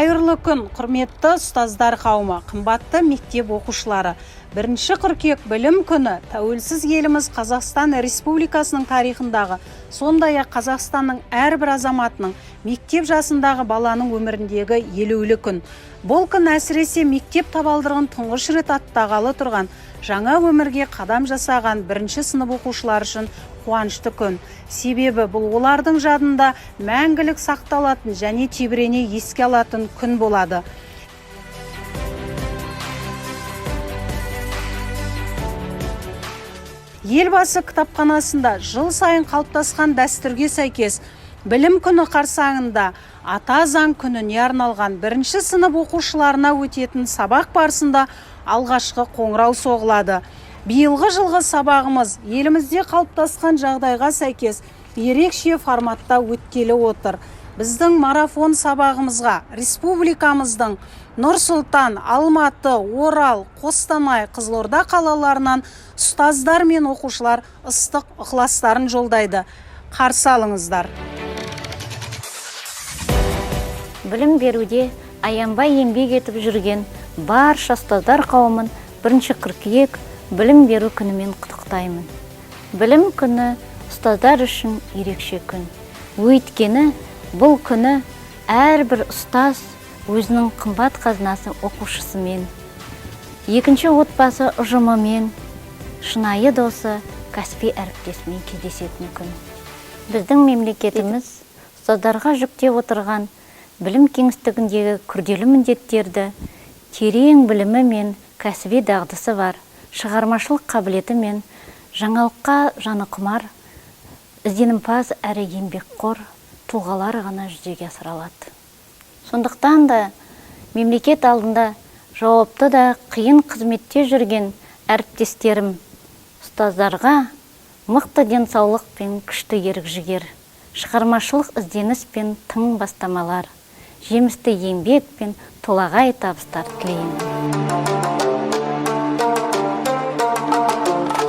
Қайырлы күн, құрметті ұстаздар қауымы, қымбатты мектеп оқушылары. 1 қыркүйек білім күні тәуелсіз еліміз Қазақстан Республикасының тарихындағы, сондай-ақ Қазақстанның әрбір азаматының мектеп жасындағы баланың өміріндегі елеулі күн. Бұл күн әсіресе мектеп табалдырығын тұңғыш рет аттағалы тұрған, жаңа өмірге қадам жасаған 1 сынып оқушылары үшін қуанышты күн. Себебі бұл олардың жадында мәңгілік сақталатын және тебірене еске алатын күн болады. Елбасы кітапханасында жыл сайын қалыптасқан дәстүрге сәйкес білім күні қарсаңында ата заң күніне арналған 1 сынып оқушыларына өтетін сабақ барысында алғашқы қоңырау соғылады. Биылғы жылғы сабағымыз елімізде қалыптасқан жағдайға сәйкес ерекше форматта өткелі отыр. Біздің марафон сабағымызға республикамыздың Нұр-Сұлтан, Алматы, Орал, Қостанай, Қызылорда қалаларынан ұстаздар мен оқушылар ыстық ықыластарын жолдайды. Қарсы алыңыздар. Білім беруде аянбай еңбек етіп жүрген барша ұстаздар қауымын 1 қыркүйек білім беру күнімен құттықтаймын. Білім күні ұстаздар үшін ерекше күн. Өйткені бұл күні әрбір ұстаз өзінің қымбат қазынасы оқушысымен, екінші отбасы ұжымымен, шынайы досы, кәсіби әріптесімен кездесетін күн. Біздің мемлекетіміз ұстаздарға жүктеп отырған білім кеңістігіндегі күрделі міндеттерді терең білімі мен кәсіби дағдысы бар, шығармашылық қабілеті мен жаңалыққа жаны құмар, ізденімпаз әрі еңбекқор тұлғалар ғана жүзеге асыра алады. Сондықтан да мемлекет алдында жауапты да қиын қызметте жүрген әріптестерім ұстаздарға мықты денсаулық пен күшті ерік-жігер, шығармашылық ізденіс пен тың бастамалар, жемісті еңбек пен толағай табыстар тілеймін.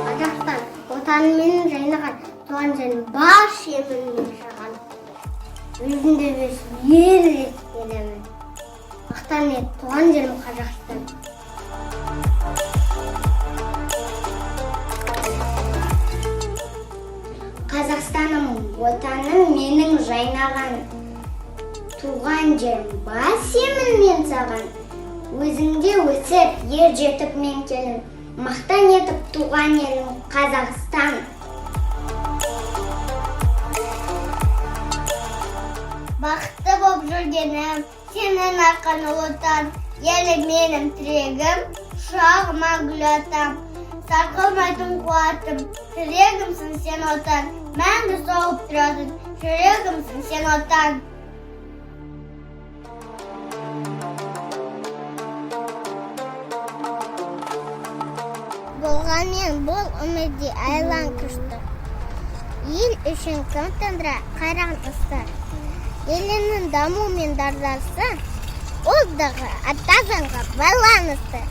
Қазақстан отанымен жайнаған, туған жерін бар шемімен жаған. Өзінде өсіп ел реттеремін. Мақтан ет, туған жерім Қазақстан. Қазақстаным отаным менің жайнаған. Туған жерім бар шемімен саған. Өзіңде өсіп, ер жетіп мен келім. Мақтан етіп туған елім Қазақстан. Бақытты боп жүргенім, сенің арқан ұлытан, елі менің тірегім, шағыма гүл атам. Сарқылмайтын қуатым, тірегімсің сен отан, мәңгі соғып тұратын, жүрегімсің сен отан. Болғанмен бұл үміде айлан күшті. Ел үшін кім тындыра қайран ұстар. Елінің даму мен дағдарысы олдағы ата заңға байланысты.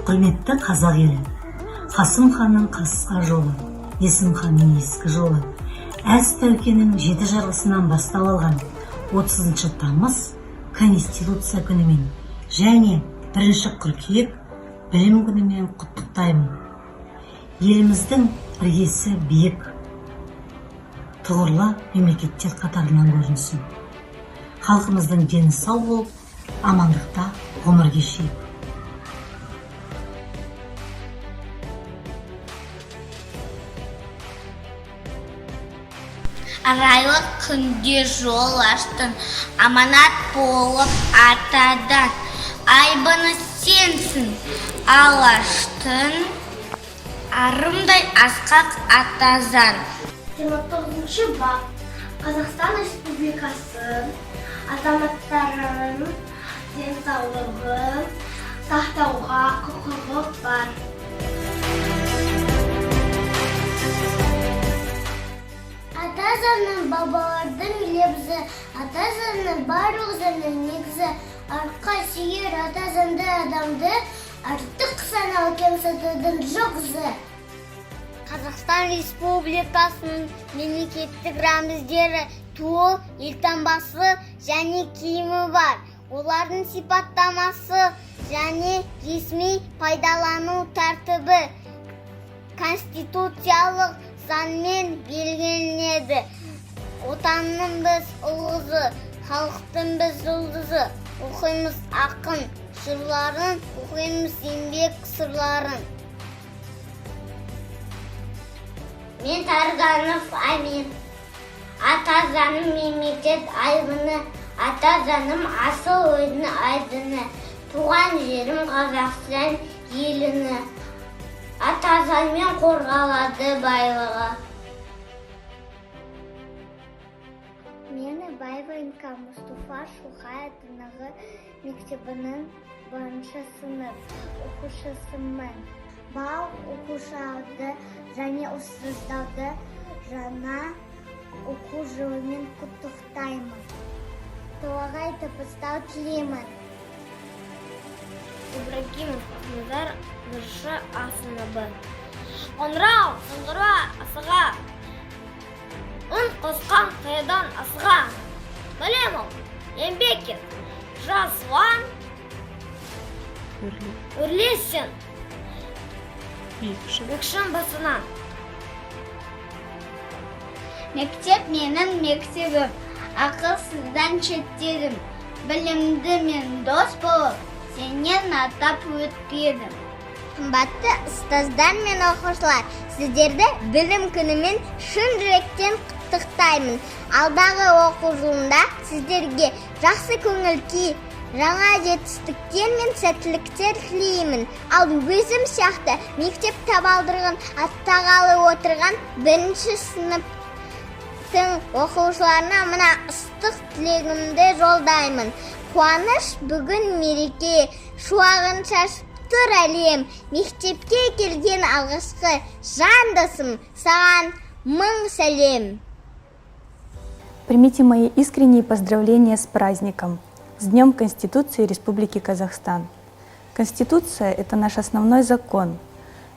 Құрметті қазақ елі, Қасым ханның қасқа жолы, Есім ханның ескі жолы, Әз Тәукенің 7 жарғысынан бастау алған 30 тамыз Конституция күнімен және 1 қыркүйек білім күнімен құттықтаймын. Еліміздің іргесі биік, тұғырлы мемлекеттер қатарынан көрінсін. Халқымыздың дені сау болып, амандықта ғұмыр кешейік. Арайлы күнде жол аштың, аманат болып атадан. Айбыны сенсің, алаштың, арымдай асқақ атазан. 29 бап Қазақстан Республикасы азаматтарының денсаулығын сақтауға құқығы бар. Ата заңның бабалардың лебізі, ата заңның барлық заңның негізі, арқа сүйер ата заңды адамды артық санау кемсітудің жоқзы. Қазақстан Республикасының мемлекеттік рәміздері туы, елтаңбасы және киімі бар. Олардың сипаттамасы және ресми пайдалану тәртібі конституциялық заңмен белгіленеді. Отанның біз ұлғызы, халықтың біз жұлдызы. Оқимыз ақын жырларын, оқимыз еңбек сырларын. Мен Тарганов Амин. Ата заным мемлекет айбыны, ата заным асыл ойдың айдыны. Туған жерім Қазақстан еліні. Ата заңмен қорғалады байлығы. Мені Байвенко Мұстафа Шухай атындағы мектебінің 1-ші сынып оқушысымын. Бал оқушыларды және ұстаздарды жаңа оқу жылымен құттықтаймын. Толағай табыстау тілеймін. Ибрагимов Ахмедар 1-ші А сыныбы. Қоңырау, сыңғыра, асыға. Үн қосқан қиядан асыға. Білем ол, еңбек ет, жасуан, өрлесін, бекшін басынан. Мектеп менің мектебім, ақылсыздан шеттедім. Білімді мен дос болып, сенен атап өтпедім. Қымбатты ұстаздар мен оқушылар, сіздерді білім күнімен шын жүректен құттықтаймын. Алдағы оқу жылында сіздерге жақсы көңіл күй, жаңа жетістіктер мен сәттіліктер тілеймін. Ал өзім сияқты мектеп табалдырығын аттағалы отырған 1-ші сыныптың оқушыларына мына ыстық тілегімді жолдаймын. Қуаныш бүгін мереке, шуағын шашып тұр әлем. Мектепке келген алғашқы жандасым, саған мың сәлем. Примите мои искренние поздравления с праздником, с Днем Конституции Республики Казахстан. Конституция – это наш основной закон,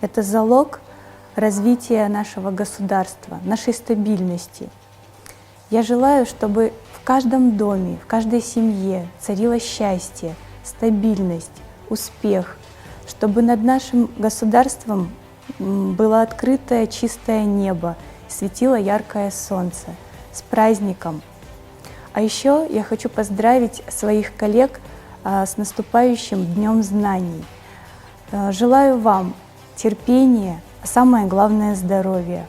это залог развития нашего государства, нашей стабильности. Я желаю, чтобы в каждом доме, в каждой семье царило счастье, стабильность, успех, чтобы над нашим государством было открытое чистое небо, светило яркое солнце. С праздником! А еще я хочу поздравить своих коллег с наступающим Днем Знаний. Желаю вам терпения, а самое главное – здоровья.